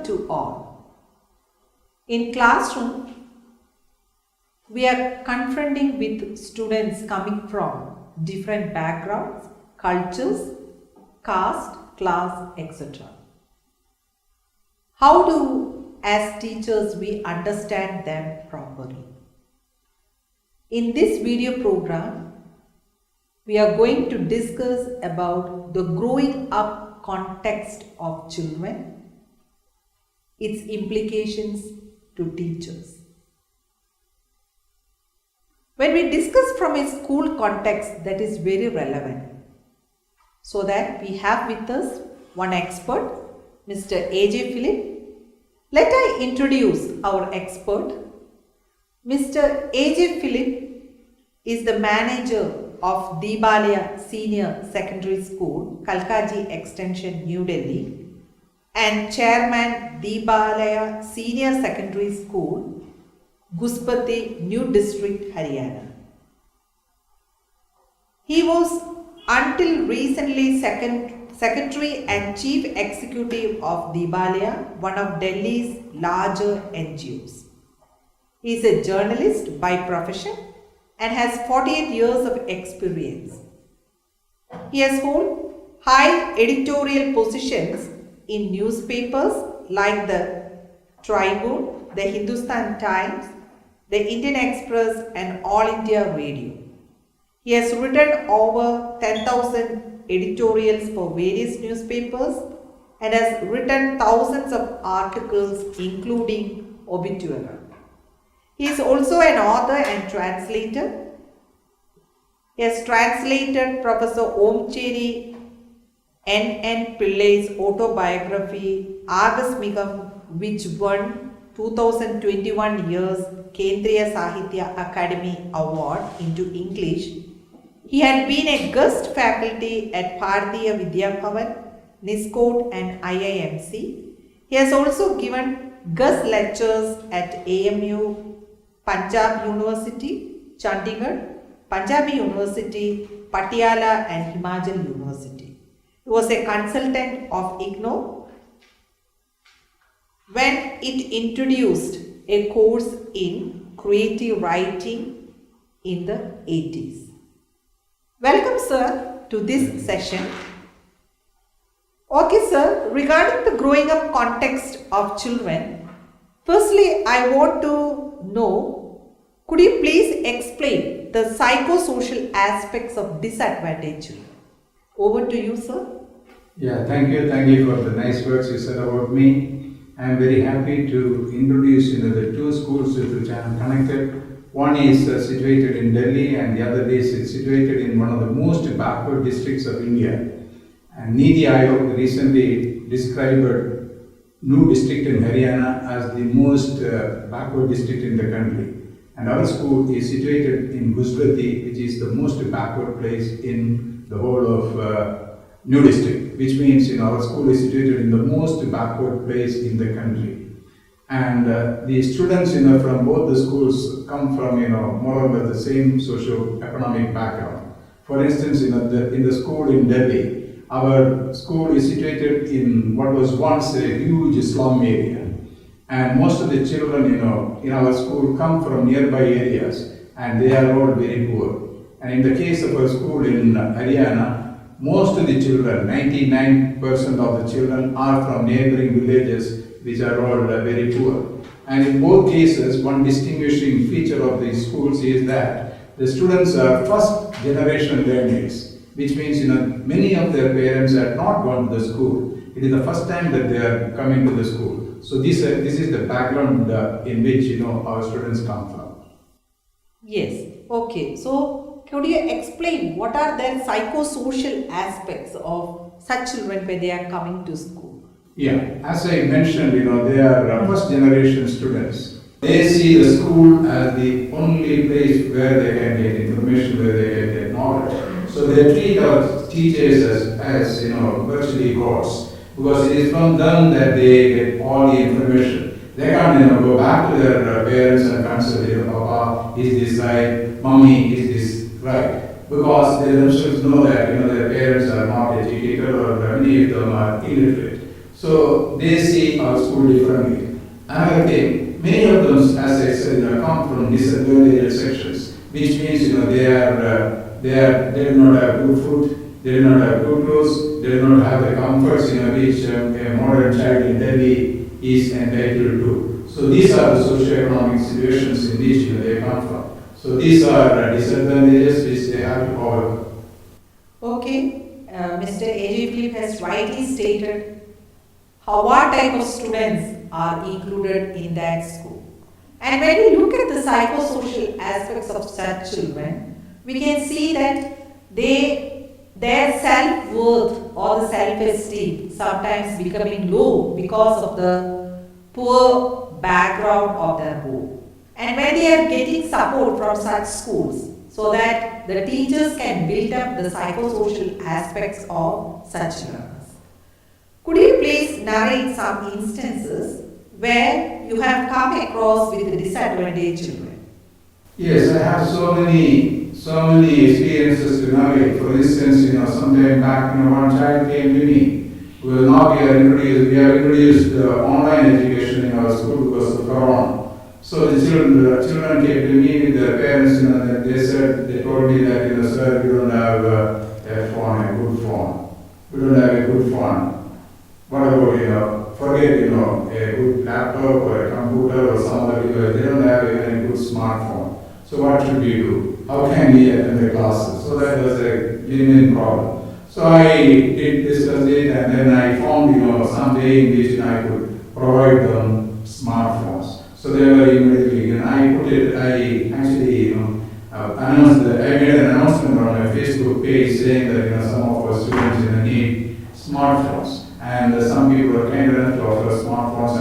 to all. In classroom, we are confronting with students coming from different backgrounds, cultures, caste, class, etc. How do, as teachers, we understand them properly? In this video program, we are going to discuss about the growing up context of children, its implications to teachers. When we discuss from a school context, that is very relevant. So that we have with us one expert, Mr. A.J. Philip. Let I introduce our expert. Mr. A.J. Philip is the manager of Deebalaya Senior Secondary School, Kalkaji Extension, New Delhi, and Chairman Deebalaya Senior Secondary School, Guspati, New District, Haryana. He was until recently Secretary and Chief Executive of Deebalaya, one of Delhi's larger NGOs. He is a journalist by profession and has 48 years of experience. He has held high editorial positions in newspapers like the Tribune, the Hindustan Times, the Indian Express and All India Radio. He has written over 10,000 editorials for various newspapers and has written thousands of articles including obituary. He is also an author and translator. He has translated Professor Omcheri N. Pillai's autobiography Agasmigam, which won 2021 year's Kendriya Sahitya Academy Award into English. He had been a guest faculty at Bharatiya Vidya Bhavan, NISCOT and IIMC. He has also given guest lectures at AMU, Punjab University, Chandigarh, Punjabi University, Patiala and Himachal University. He was a consultant of IGNOU when it introduced a course in creative writing in the 80s. Welcome, sir, to this session. Okay, sir, regarding the growing up context of children, firstly, I want to know, could you please explain the psychosocial aspects of disadvantaged children? Over to you, sir. Yeah, thank you. Thank you for the nice words you said about me. I am very happy to introduce the two schools with which I am connected. One is situated in Delhi and the other is situated in one of the most backward districts of India. And Niti Aayog recently described New district in Haryana as the most backward district in the country. And our school is situated in Guspati, which is the most backward place in the whole of New district, which means our school is situated in the most backward place in the country. And the students from both the schools come from more or less the same socio-economic background. For instance, in the school in Delhi, our school is situated in what was once a huge slum area. And most of the children in our school come from nearby areas and they are all very poor. And in the case of our school in Haryana, most of the children, 99% of the children are from neighboring villages which are all very poor. And in both cases, one distinguishing feature of these schools is that the students are first generation learners, which means many of their parents have not gone to the school. It is the first time that they are coming to the school. So this is the background in which our students come from. Yes. Okay. So could you explain what are the psychosocial aspects of such children when they are coming to school? Yeah. As I mentioned, they are first generation students. They see the school as the only place where they can get information, where they can get knowledge. So they treat our teachers as virtually gods. Because it is from them that they get all the information. They can't go back to their parents and consult, Papa, is this right? Mommy, is this right? Because they themselves know that their parents are not educated or many of them are illiterate. So they see our school differently. Another thing, many of them, as I said, come from disadvantaged sections, which means they do not have good food, they do not have good clothes, they do not have the comforts which a modern child in Delhi is entitled to. So these are the socio-economic situations in which they come from. So these are disadvantages which they have to overcome. Okay, Mr. A.J. Philip has rightly stated what type of students are included in that school. And when we look at the psychosocial aspects of such children, we can see that their self-worth or the self-esteem sometimes becoming low because of the poor background of their home. And when they are getting support from such schools, so that the teachers can build up the psychosocial aspects of such learners. Could you please narrate some instances where you have come across with the disadvantaged children? Yes, I have so many experiences to narrate. For instance, sometime back, one child came to me. We have introduced online education in our school because of Corona. So the children came to me with their parents, they told me that, sir, we don't have a good phone. We don't have a good phone. What about, forget, a good laptop or a computer or some other device. They don't have even a good smartphone. So what should we do? How can we attend the classes? So that was a genuine problem. So I did discuss it, and then I found, some way in which I could provide them smartphones. So they were immediately, I actually, I made an announcement on my Facebook page saying that, some of our students need smartphones. And some people were kind enough to offer smartphones,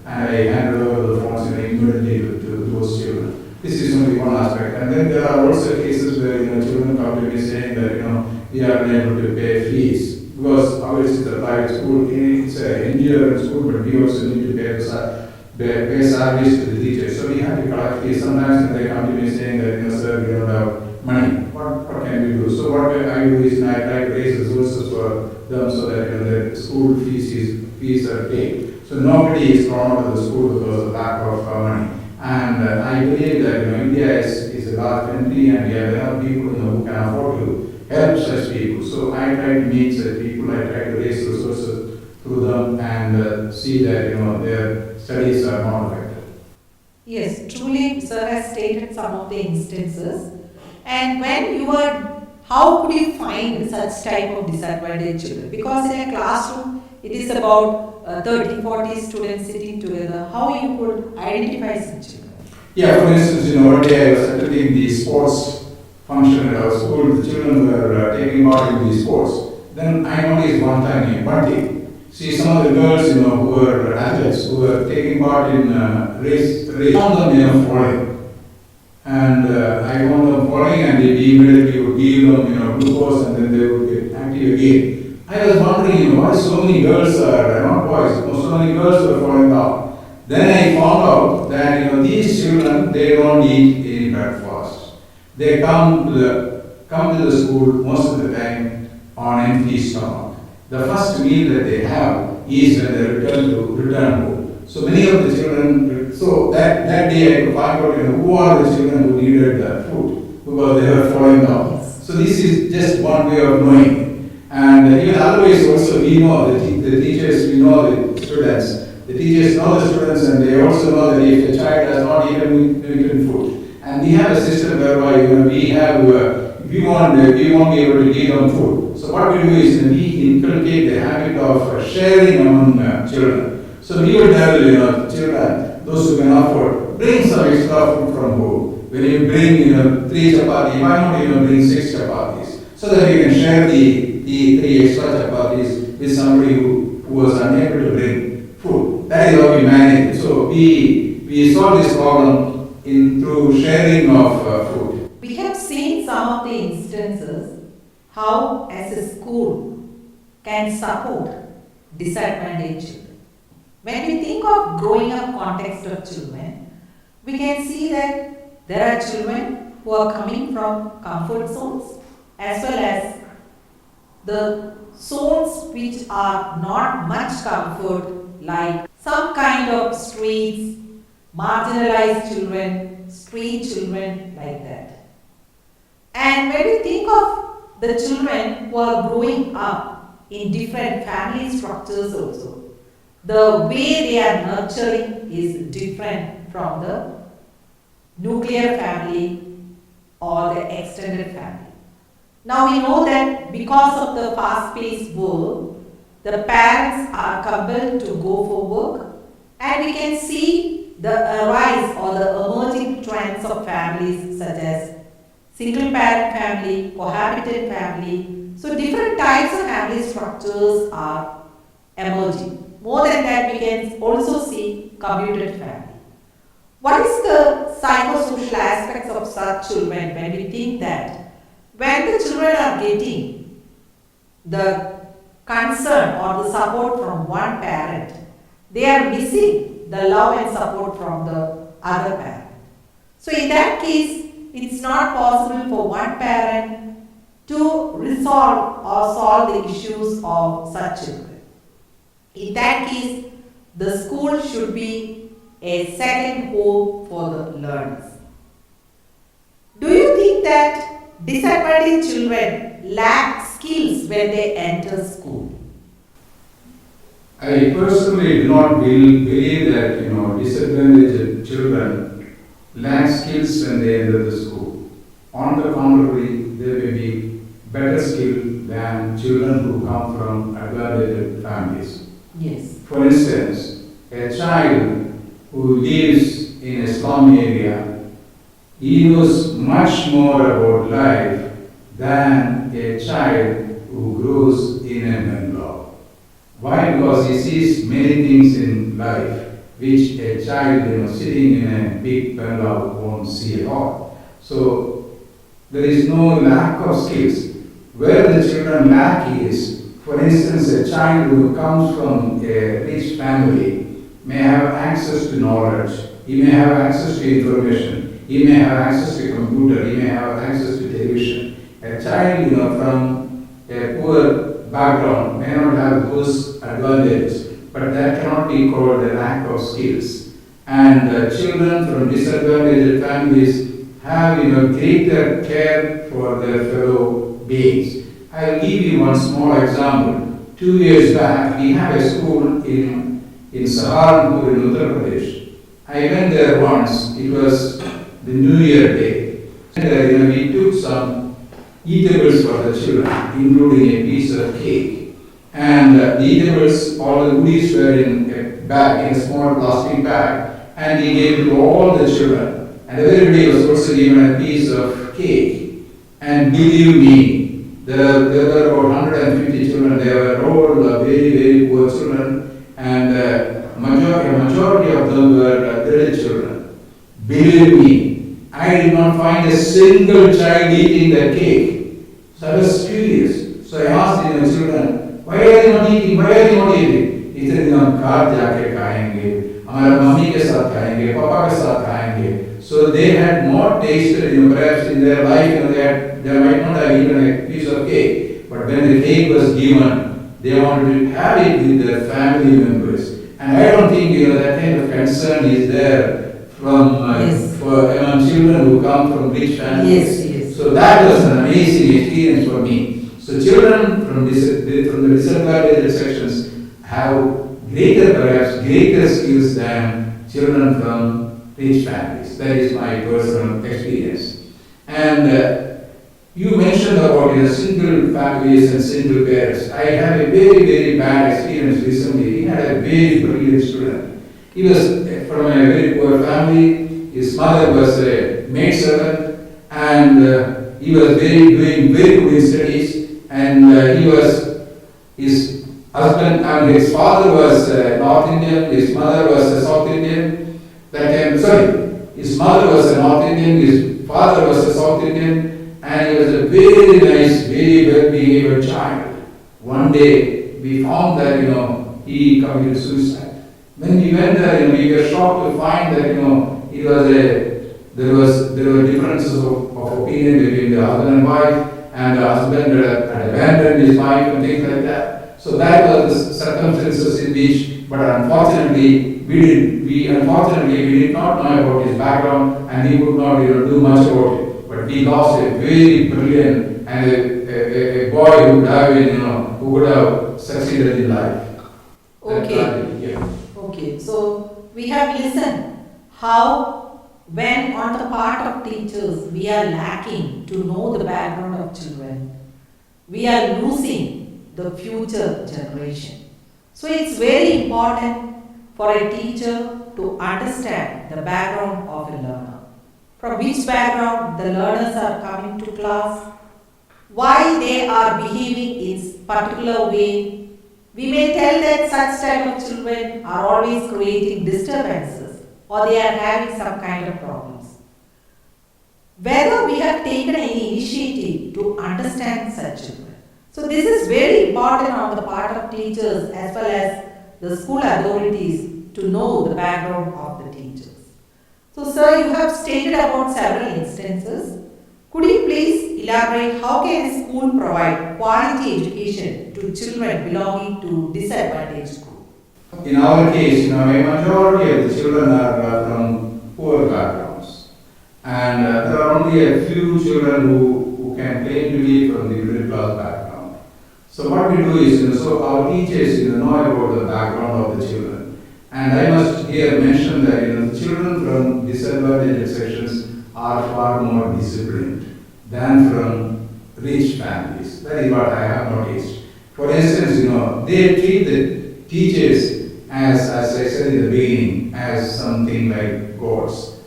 and I handed over the phones immediately to those children. This is only one aspect. And then there are also cases where, children come to me saying that, we are unable to pay fees. Because obviously it's a private school, it's an engineering school, but we also need to pay salaries to the teachers. So we have to collect fees. Sometimes they come to me saying that, sir, we don't have money. What can we do? So what I do is I try to raise resources for them so that the school fees are paid. So nobody is thrown out of the school because of lack of money. And I believe that India is a large country, and we have enough people who can afford to help such people. So I try to meet such people. I try to raise resources through them and see that their studies are not affected. Yes, truly, sir has stated some of the instances. And how could you find such type of disadvantaged children? Because in a classroom, it is about 30, 40 students sitting together. How you could identify such children? Yeah, for instance, one day I was attending the sports function at our school. The children were taking part in the sports. Then I noticed one thing. See, some of the girls, who were athletes, who were taking part in race, found them, falling. And I found them falling, and they immediately would give them, glucose, and then they would get active again. I was wondering, why so many girls are, not boys, so many girls were falling down. Then I found out that, these children, they don't eat any breakfast. They come to the school most of the time on empty stomach. The first meal that they have is when they return home. So many of the children, so that day I could find out who are the children who needed the food because they were falling down. So this is just one way of knowing. And even otherwise also we know the teachers, we know the students. The teachers know the students, and they also know that if the child has not eaten food. And we have a system whereby we won't be able to give them food. So what we do is we inculcate the habit of sharing among children. So we will tell children, those who can afford, bring some extra food from home. When you bring 3 chapatis, why not bring 6 chapatis? So that you can share the 3 extra chapatis with somebody who was unable to bring food. That is how we manage it. So we solve this problem through sharing of food. We have seen some of the instances how as a school can support disadvantaged children. When we think of growing up context of children, we can see that there are children who are coming from comfort zones as well as the zones which are not much comfort, like some kind of streets, marginalized children, street children, like that. And when we think of the children who are growing up in different family structures also, the way they are nurturing is different from the nuclear family or the extended family. Now we know that because of the fast-paced world, the parents are compelled to go for work, and we can see the rise or the emerging trends of families such as single parent family, cohabitant family. So different types of family structures are emerging. More than that, we can also see commuted family. What is the psychosocial aspects of such children when we think that when the children are getting the concern or the support from one parent, they are missing the love and support from the other parent. So in that case, it's not possible for one parent to resolve or solve the issues of such children. In that case, the school should be a second home for the learners. Do you think that disadvantaged children lack skills when they enter school? I personally do not believe that disadvantaged children lack skills when they enter the school. On the contrary, there may be better skill than children who come from advantaged families. Yes. For instance, a child who lives in a slum area, he knows much more about life than a child who grows in a bungalow. Why? Because he sees many things in life which a child sitting in a big bungalow won't see at all. So there is no lack of skills. Where the children lack is, for instance, a child who comes from a rich family may have access to knowledge, he may have access to information, he may have access to computer, he may have access to television. A child from a poor background may not have those advantages, but that cannot be called a lack of skills. And children from disadvantaged families have greater care for their fellow beings. I will give you one small example. 2 years back, we have a school in Saharanpur in Uttar Pradesh. I went there once. It was the New Year day. And, we took some eatables for the children, including a piece of cake. And the eatables, all the goodies were in a bag, in a small plastic bag, and he gave it to all the children. And everybody was also given a piece of cake. And believe me, there were about 150 children. They were all very, very poor children, and majority of them were little children. Believe me, I did not find a single child eating that cake. So I was curious. So I asked the children, why are they not eating? Why are they not eating? He said, car जाके खाएंगे, हमारा mummy के साथ खाएंगे, पापा के साथ खाएंगे. So they had not tasted, perhaps in their life, they might not have eaten a piece of cake. But when the cake was given, they wanted to have it with their family members. And I don't think that kind of concern is there from for among children who come from rich families. Yes. So that was an amazing experience for me. So children from the disadvantaged sections have perhaps greater skills than children from rich families. That is my personal experience. And you mentioned about single families and single parents. I have a very, very bad experience recently. He had a very brilliant student. He was from a very poor family. His mother was a maid servant, and he was doing very good in studies. And his husband and his father was North Indian. His mother was a South Indian. His mother was a North Indian. His father was a South Indian. And he was a very nice, very well-behaved child. One day, we found that, he committed suicide. When we went there, we were shocked to find that, there were differences of opinion between the husband and wife, and the husband had abandoned his wife and things like that. So that was the circumstances in which, but unfortunately, we did not know about his background, and he could not do much about it. But we lost a very brilliant and a boy who would have been, who would have succeeded in life. Okay. Yeah. Okay. So we have listened how, when on the part of teachers we are lacking to know the background of children, we are losing the future generation. So it's very important for a teacher to understand the background of a learner. From which background the learners are coming to class, why they are behaving in particular way. We may tell that such type of children are always creating disturbances or they are having some kind of problems. Whether we have taken any initiative to understand such children. So this is very important on the part of teachers as well as the school authorities to know the background of the teachers. So sir, you have stated about several instances. Could you please elaborate how can a school provide quality education to children belonging to disadvantaged group? In our case, a majority of the children are from poor backgrounds, and there are only a few children who can claim to be from the middle class background. So what we do is, so our teachers know about the background of the children, and I must here mention that the children from disadvantaged sections are far more disciplined than from rich families. That is what I have noticed. For instance, they treat the teachers as I said in the beginning, as something like gods.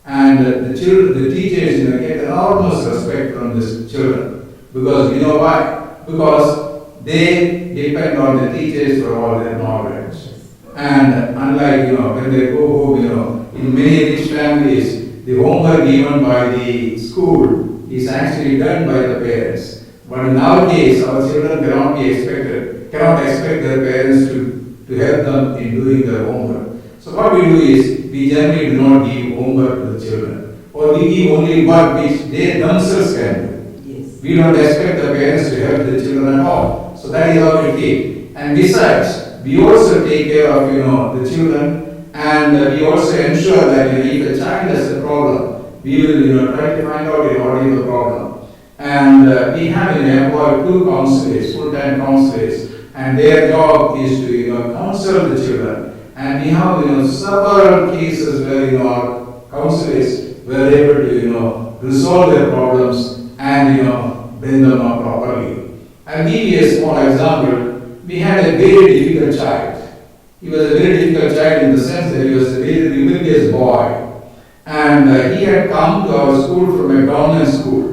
And the teachers get enormous respect from the children. Because you know why? Because they depend on the teachers for all their knowledge. And unlike, when they go home, in many rich families, the homework given by the school is actually done by the parents. But in our case, our children cannot expect their parents to help them in doing their homework. So what we do is, we generally do not give homework to the children, or we give only work which they themselves can do. Yes. We don't expect the parents to help the children at all. So that is how we take. And besides, we also take care of the children, and we also ensure that if a child has a problem, we will try to find out what is the problem. And we have employed 2 counselors, full-time counselors, and their job is to counsel the children. And we have several cases where our counselors were able to resolve their problems and bring them up properly. I'll give you a small example. We had a very difficult child. He was a very difficult child in the sense that he was a very rebellious boy. And he had come to our school from a government school.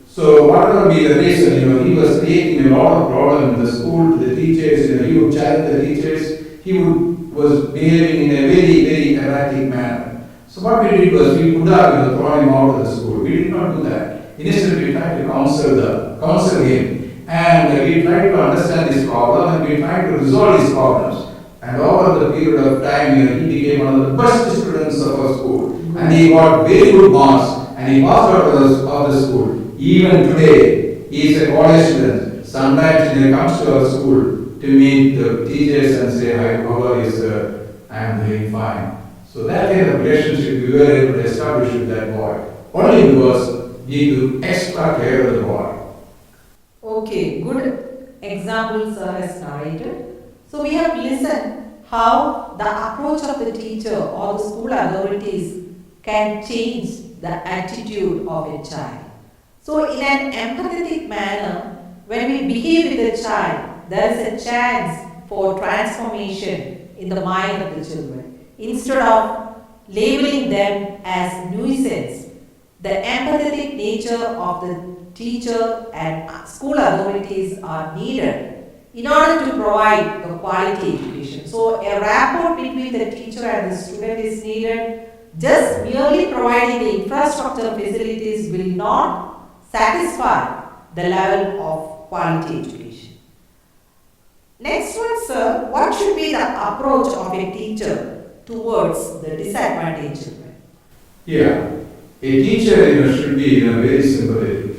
So whatever be the reason, he was creating a lot of problem in the school to the teachers. He would challenge the teachers. He was behaving in a very, very erratic manner. So what we did was we could have thrown him out of the school. We did not do that. Instead, we tried to counsel him, and we tried to understand his problem, and we tried to resolve his problems. And over the period of time, he became one of the best students of our school. And he got very good marks, and he passed out of the school. Even today, he is a college student. Sometimes he comes to our school to meet the teachers and say, "Hi, how are you, sir? I am doing fine." So that kind of relationship we were able to establish with that boy, only because we took extra care of the boy. Okay, good examples as narrated. So we have listened how the approach of the teacher or the school authorities can change the attitude of a child. So in an empathetic manner, when we behave with a child, there is a chance for transformation in the mind of the children. Instead of labeling them as nuisance, the empathetic nature of the teacher and school authorities are needed in order to provide the quality education. So a rapport between the teacher and the student is needed. Just merely providing the infrastructure facilities will not satisfy the level of quality education. Next one, sir, what should be the approach of a teacher towards the disadvantaged children? Yeah, a teacher should be very sympathetic.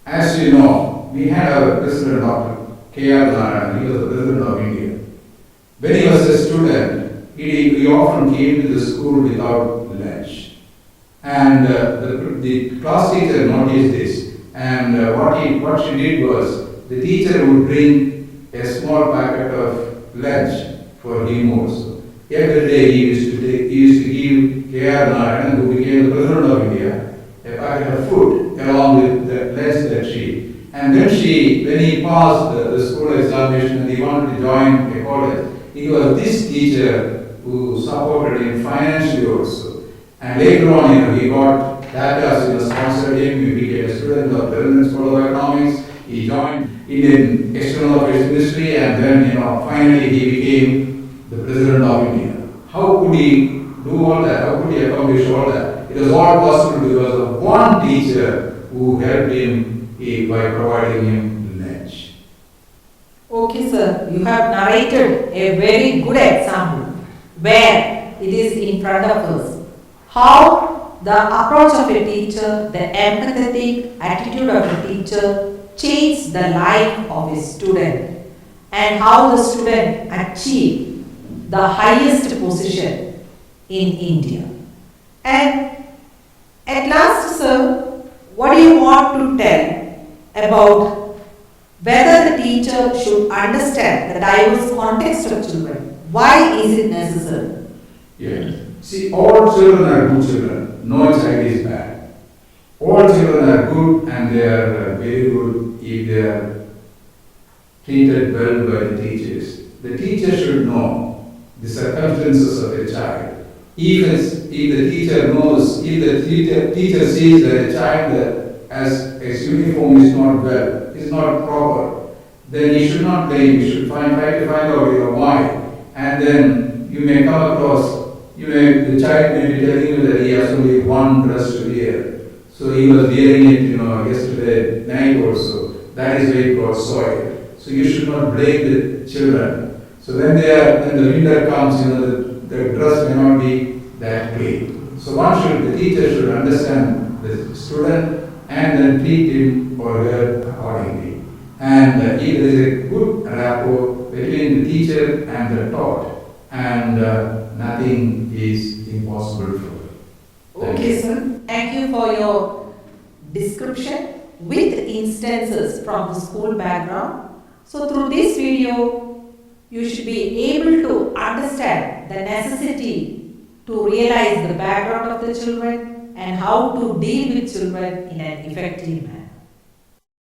As you know, we had our President Dr. K.R. Narayan, he was the President of India. When he was a student, he often came to the school without lunch. And the class teacher noticed this. And what she did was, the teacher would bring a small packet of lunch for him also. Every day he used to give K.R. Narayan, who became the President of India, a packet of food along with the lunch that she. And when he passed the school examination and he wanted to join a college, it was this teacher who supported him financially also. And later on, he got data, sponsored him, he became a student of the London School of Economics, he joined Indian External Affairs Ministry, and then, finally he became the President of India. How could he do all that? How could he accomplish all that? It was all possible because of one teacher who helped him by providing him lunch. Okay, sir. You have narrated a very good example where it is in front of us. How the approach of a teacher, the empathetic attitude of a teacher changed the life of a student, and how the student achieved the highest position in India. And at last, sir, what do you want to tell about whether the teacher should understand the diverse context of children? Why is it necessary? Yes. See, all children are good children. No child is bad. All children are good, and they are very good if they are treated well by the teachers. The teacher should know the circumstances of a child. If the teacher knows, if the teacher sees that a child his uniform is not well, is not proper, then he should not blame. You should try to find out why, and then you may come across. The child may be telling you that he has only one dress to wear, so he was wearing it, yesterday night also. That is why it got soiled. So you should not blame the children. So when the winter comes, the dress may not be that clean. So the teacher should understand the student and then treat him or her accordingly. And if there is a good rapport between the teacher and the taught, and nothing is impossible for her. Okay, sir. Thank you for your description with instances from the school background. So through this video, you should be able to understand the necessity to realize the background of the children and how to deal with children in an effective manner.